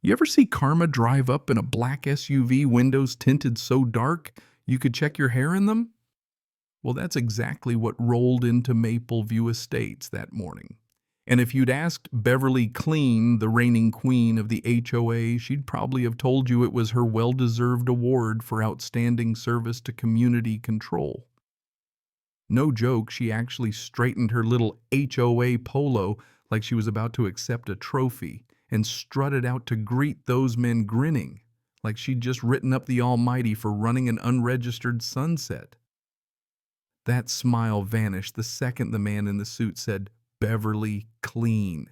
You ever see Karma drive up in a black SUV, windows tinted so dark you could check your hair in them? Well, that's exactly what rolled into Maple View Estates that morning. And if you'd asked Beverly Clean, the reigning queen of the HOA, she'd probably have told you it was her well-deserved award for outstanding service to community control. No joke, she actually straightened her little HOA polo like she was about to accept a trophy and strutted out to greet those men grinning, like she'd just written up the Almighty for running an unregistered sunset. That smile vanished the second the man in the suit said, "Beverly Clean."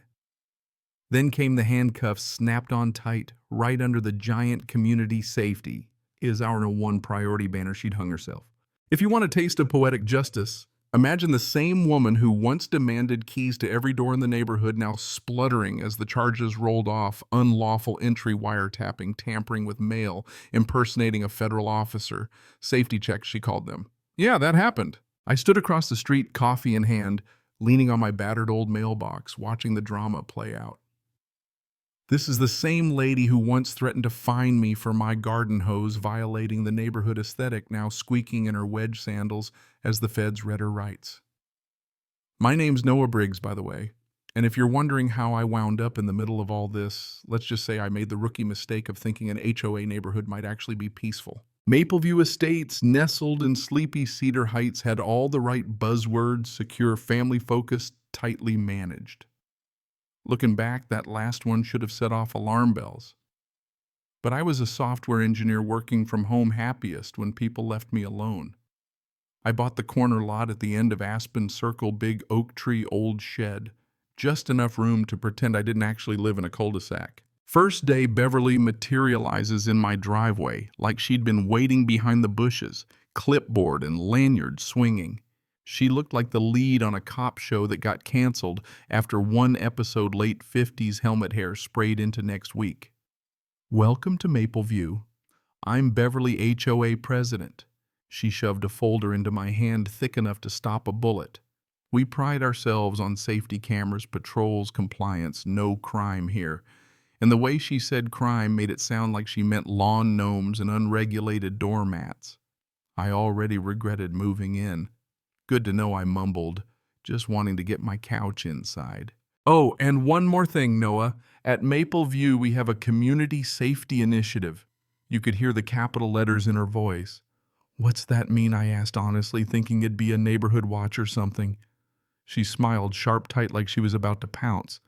Then came the handcuffs snapped on tight, right under the giant "Community Safety is our #1 priority" banner she'd hung herself. If you want a taste of poetic justice, imagine the same woman who once demanded keys to every door in the neighborhood now spluttering as the charges rolled off: unlawful entry, wiretapping, tampering with mail, impersonating a federal officer. Safety checks, she called them. Yeah, that happened. I stood across the street, coffee in hand, leaning on my battered old mailbox, watching the drama play out. This is the same lady who once threatened to fine me for my garden hose violating the neighborhood aesthetic, now squeaking in her wedge sandals as the feds read her rights. My name's Noah Briggs, by the way, and if you're wondering how I wound up in the middle of all this, let's just say I made the rookie mistake of thinking an HOA neighborhood might actually be peaceful. Maple View Estates, nestled in sleepy Cedar Heights, had all the right buzzwords: secure, family-focused, tightly managed. Looking back, that last one should have set off alarm bells. But I was a software engineer working from home happiest when people left me alone. I bought the corner lot at the end of Aspen Circle, big oak tree old shed, just enough room to pretend I didn't actually live in a cul-de-sac. First day, Beverly materializes in my driveway like she'd been waiting behind the bushes, clipboard and lanyard swinging. She looked like the lead on a cop show that got canceled after one episode late 50s helmet hair sprayed into next week. "Welcome to Maple View. I'm Beverly HOA president." She shoved a folder into my hand thick enough to stop a bullet. "We pride ourselves on safety cameras, patrols, compliance, no crime here." And the way she said crime made it sound like she meant lawn gnomes and unregulated doormats. I already regretted moving in. "Good to know," I mumbled, just wanting to get my couch inside. "Oh, and one more thing, Noah. At Maple View, we have a community safety initiative." You could hear the capital letters in her voice. "What's that mean?" I asked honestly, thinking it'd be a neighborhood watch or something. She smiled sharp tight like she was about to pounce.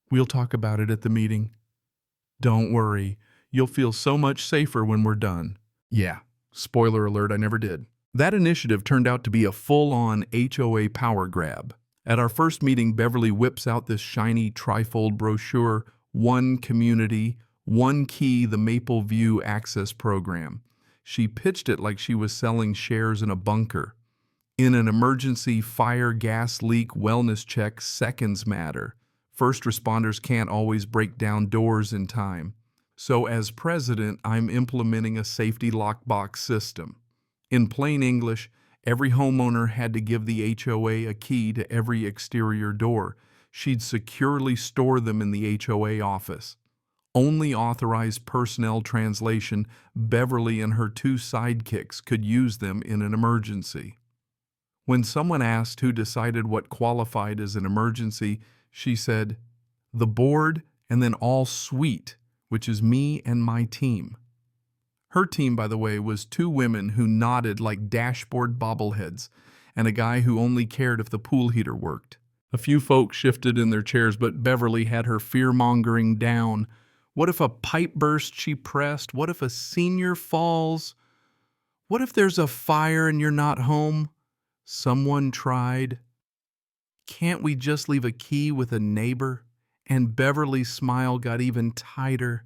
"We'll talk about it at the meeting." "Don't worry. You'll feel so much safer when we're done." Yeah, spoiler alert, I never did. That initiative turned out to be a full-on HOA power grab. At our first meeting, Beverly whips out this shiny trifold brochure, "One Community, One Key, the Maple View Access Program." She pitched it like she was selling shares in a bunker. In an emergency fire, gas leak, wellness check, seconds matter. First responders can't always break down doors in time. So as president, I'm implementing a safety lockbox system. In plain English, every homeowner had to give the HOA a key to every exterior door. She'd securely store them in the HOA office. Only authorized personnel translation, Beverly and her 2 sidekicks could use them in an emergency. When someone asked who decided what qualified as an emergency, she said, "The board, and then all suite, which is me and my team." Her team, by the way, was 2 women who nodded like dashboard bobbleheads, and a guy who only cared if the pool heater worked. A few folks shifted in their chairs, but Beverly had her fear-mongering down. What if a pipe burst, she pressed? What if a senior falls? What if there's a fire and you're not home? Someone tried. Can't we just leave a key with a neighbor? And Beverly's smile got even tighter.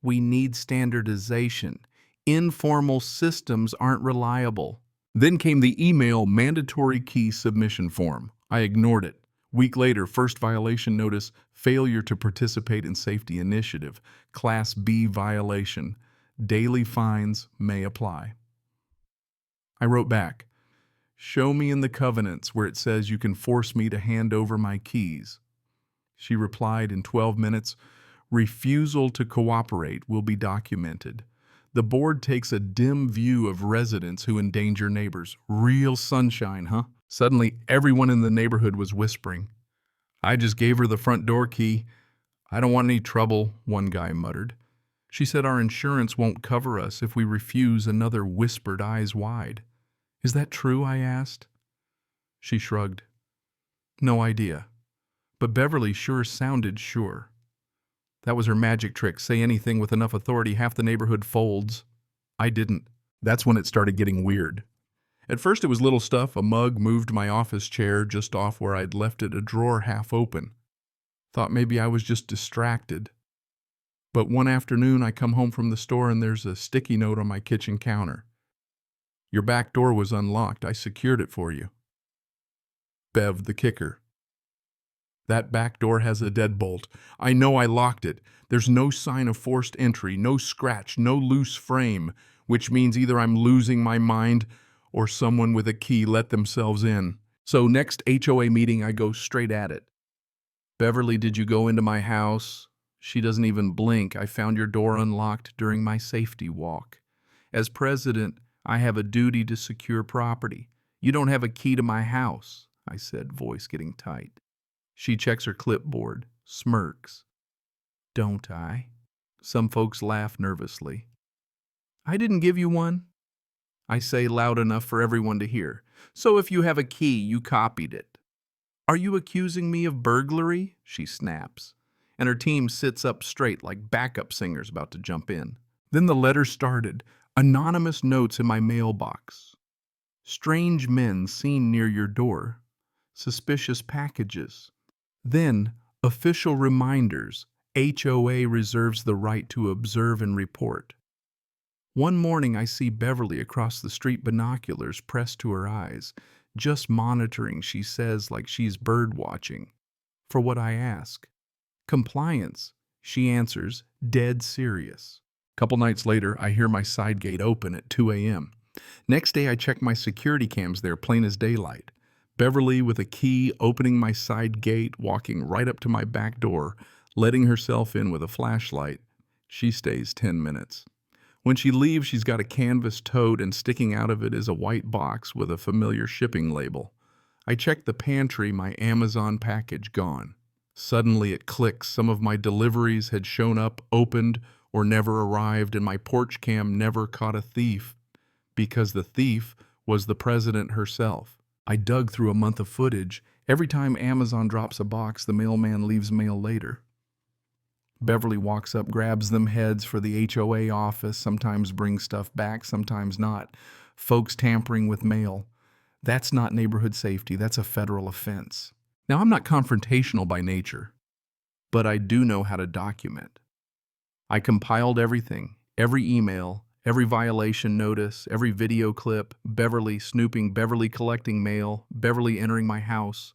We need standardization. Informal systems aren't reliable. Then came the email mandatory key submission form. I ignored it. Week later, first violation notice: failure to participate in safety initiative. Class B violation. Daily fines may apply. I wrote back, "Show me in the covenants where it says you can force me to hand over my keys." She replied in 12 minutes, Refusal to cooperate will be documented. The board takes a dim view of residents who endanger neighbors. Real sunshine, huh? Suddenly, everyone in the neighborhood was whispering. I just gave her the front door key. I don't want any trouble, one guy muttered. She said our insurance won't cover us if we refuse, another whispered eyes wide. Is that true? I asked. She shrugged. No idea. But Beverly sure sounded sure. That was her magic trick. Say anything with enough authority, half the neighborhood folds. I didn't. That's when it started getting weird. At first it was little stuff. A mug moved my office chair just off where I'd left it, a drawer half open. Thought maybe I was just distracted. But one afternoon I come home from the store and there's a sticky note on my kitchen counter. Your back door was unlocked. I secured it for you. Bev, the kicker. That back door has a deadbolt. I know I locked it. There's no sign of forced entry, no scratch, no loose frame, which means either I'm losing my mind or someone with a key let themselves in. So next HOA meeting, I go straight at it. Beverly, did you go into my house? She doesn't even blink. I found your door unlocked during my safety walk. As president, I have a duty to secure property. You don't have a key to my house, I said, voice getting tight. She checks her clipboard, smirks. Don't I? Some folks laugh nervously. I didn't give you one. I say loud enough for everyone to hear. So if you have a key, you copied it. Are you accusing me of burglary? She snaps. And her team sits up straight like backup singers about to jump in. Then the letter started. Anonymous notes in my mailbox. Strange men seen near your door. Suspicious packages. Then, official reminders. HOA reserves the right to observe and report. One morning I see Beverly across the street, binoculars pressed to her eyes. Just monitoring, she says, like she's bird watching. For what I ask. Compliance, she answers, dead serious. Couple nights later, I hear my side gate open at 2 a.m. Next day, I check my security cams there, plain as daylight. Beverly with a key, opening my side gate, walking right up to my back door, letting herself in with a flashlight. She stays 10 minutes. When she leaves, she's got a canvas tote, and sticking out of it is a white box with a familiar shipping label. I check the pantry, my Amazon package gone. Suddenly it clicks. Some of my deliveries had shown up, opened, or never arrived, and my porch cam never caught a thief, because the thief was the president herself. I dug through a month of footage. Every time Amazon drops a box, the mailman leaves mail later. Beverly walks up, grabs them heads for the HOA office, sometimes brings stuff back, sometimes not. Folks tampering with mail. That's not neighborhood safety. That's a federal offense. Now, I'm not confrontational by nature, but I do know how to document. I compiled everything, every email, every violation notice, every video clip, Beverly snooping, Beverly collecting mail, Beverly entering my house.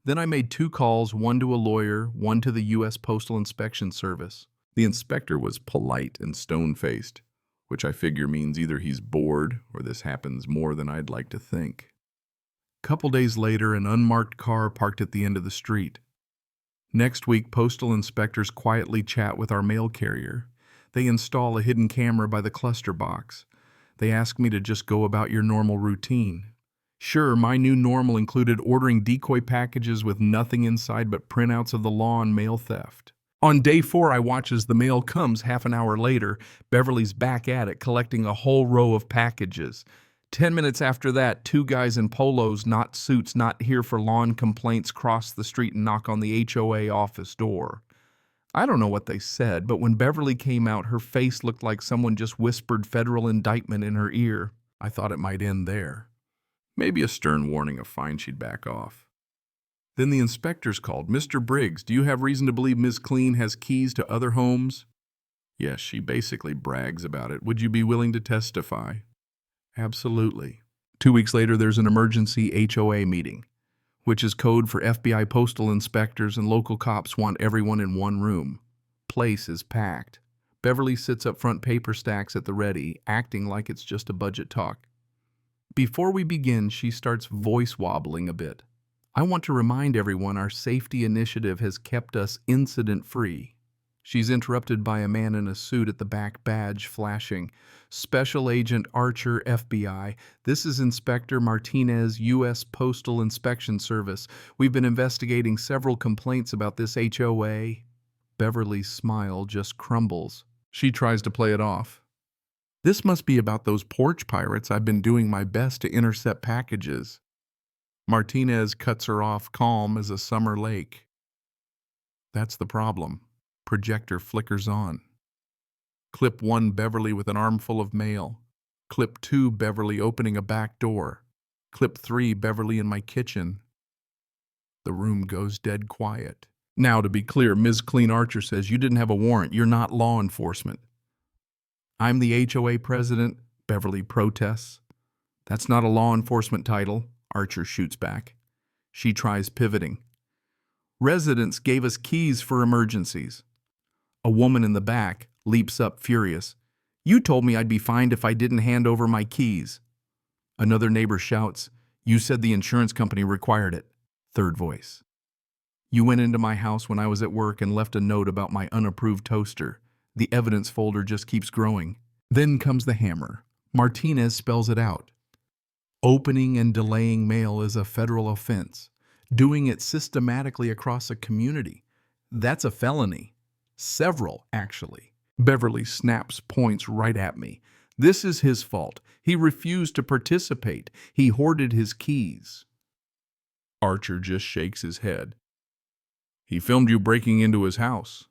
Then I made 2 calls, one to a lawyer, one to the U.S. Postal Inspection Service. The inspector was polite and stone-faced, which I figure means either he's bored or this happens more than I'd like to think. Couple days later, an unmarked car parked at the end of the street. Next week, postal inspectors quietly chat with our mail carrier. They install a hidden camera by the cluster box. They ask me to just go about your normal routine. Sure, my new normal included ordering decoy packages with nothing inside but printouts of the law on mail theft. On day 4, I watch as the mail comes. Half an hour later, Beverly's back at it, collecting a whole row of packages. 10 minutes after that, 2 guys in polos, not suits, not here for lawn complaints, cross the street and knock on the HOA office door. I don't know what they said, but when Beverly came out, her face looked like someone just whispered federal indictment in her ear. I thought it might end there. Maybe a stern warning of fine, she'd back off. Then the inspectors called. Mr. Briggs, do you have reason to believe Ms. Clean has keys to other homes? Yes, she basically brags about it. Would you be willing to testify? Absolutely. 2 weeks later, there's an emergency HOA meeting, which is code for FBI postal inspectors, and local cops want everyone in one room. Place is packed. Beverly sits up front, paper stacks at the ready, acting like it's just a budget talk. Before we begin, she starts voice wobbling a bit. I want to remind everyone our safety initiative has kept us incident-free. She's interrupted by a man in a suit at the back, badge flashing. Special Agent Archer, FBI. This is Inspector Martinez, U.S. Postal Inspection Service. We've been investigating several complaints about this HOA. Beverly's smile just crumbles. She tries to play it off. This must be about those porch pirates. I've been doing my best to intercept packages. Martinez cuts her off, calm as a summer lake. That's the problem. Projector flickers on. Clip 1, Beverly with an armful of mail. Clip 2, Beverly opening a back door. Clip 3, Beverly in my kitchen. The room goes dead quiet. Now, to be clear, Ms. Clean Archer says you didn't have a warrant. You're not law enforcement. I'm the HOA president, Beverly protests. That's not a law enforcement title, Archer shoots back. She tries pivoting. Residents gave us keys for emergencies. A woman in the back leaps up furious. You told me I'd be fined if I didn't hand over my keys. Another neighbor shouts, you said the insurance company required it. Third voice. You went into my house when I was at work and left a note about my unapproved toaster. The evidence folder just keeps growing. Then comes the hammer. Martinez spells it out. Opening and delaying mail is a federal offense. Doing it systematically across a community. That's a felony. Several, actually. Beverly snaps, points right at me. This is his fault. He refused to participate. He hoarded his keys. Archer just shakes his head. He filmed you breaking into his house.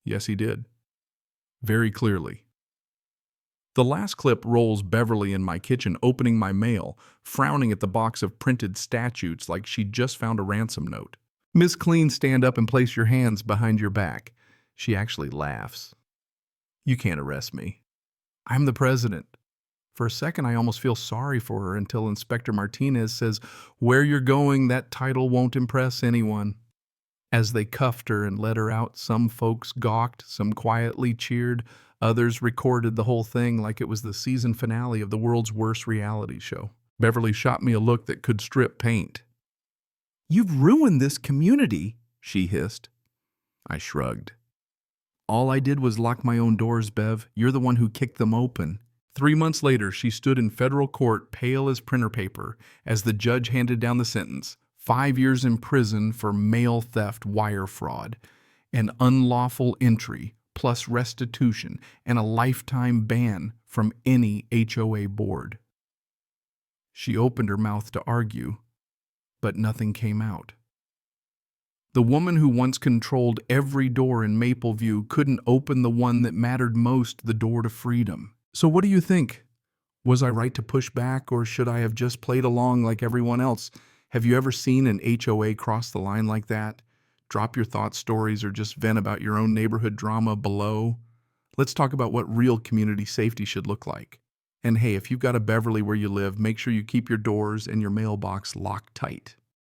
Yes, he did. Very clearly. The last clip rolls Beverly in my kitchen opening my mail, frowning at the box of printed statutes like she'd just found a ransom note. Miss Clean, stand up and place your hands behind your back. She actually laughs. You can't arrest me. I'm the president. For a second, I almost feel sorry for her until Inspector Martinez says, where you're going, that title won't impress anyone. As they cuffed her and led her out, some folks gawked, some quietly cheered, others recorded the whole thing like it was the season finale of the world's worst reality show. Beverly shot me a look that could strip paint. You've ruined this community, she hissed. I shrugged. All I did was lock my own doors, Bev. You're the one who kicked them open. 3 months later, she stood in federal court, pale as printer paper, as the judge handed down the sentence. 5 years in prison for mail theft, wire fraud, an unlawful entry, plus restitution, and a lifetime ban from any HOA board. She opened her mouth to argue, but nothing came out. The woman who once controlled every door in Mapleview couldn't open the one that mattered most, the door to freedom. So what do you think? Was I right to push back, or should I have just played along like everyone else? Have you ever seen an HOA cross the line like that? Drop your thought stories or just vent about your own neighborhood drama below. Let's talk about what real community safety should look like. And hey, if you've got a Beverly where you live, make sure you keep your doors and your mailbox locked tight.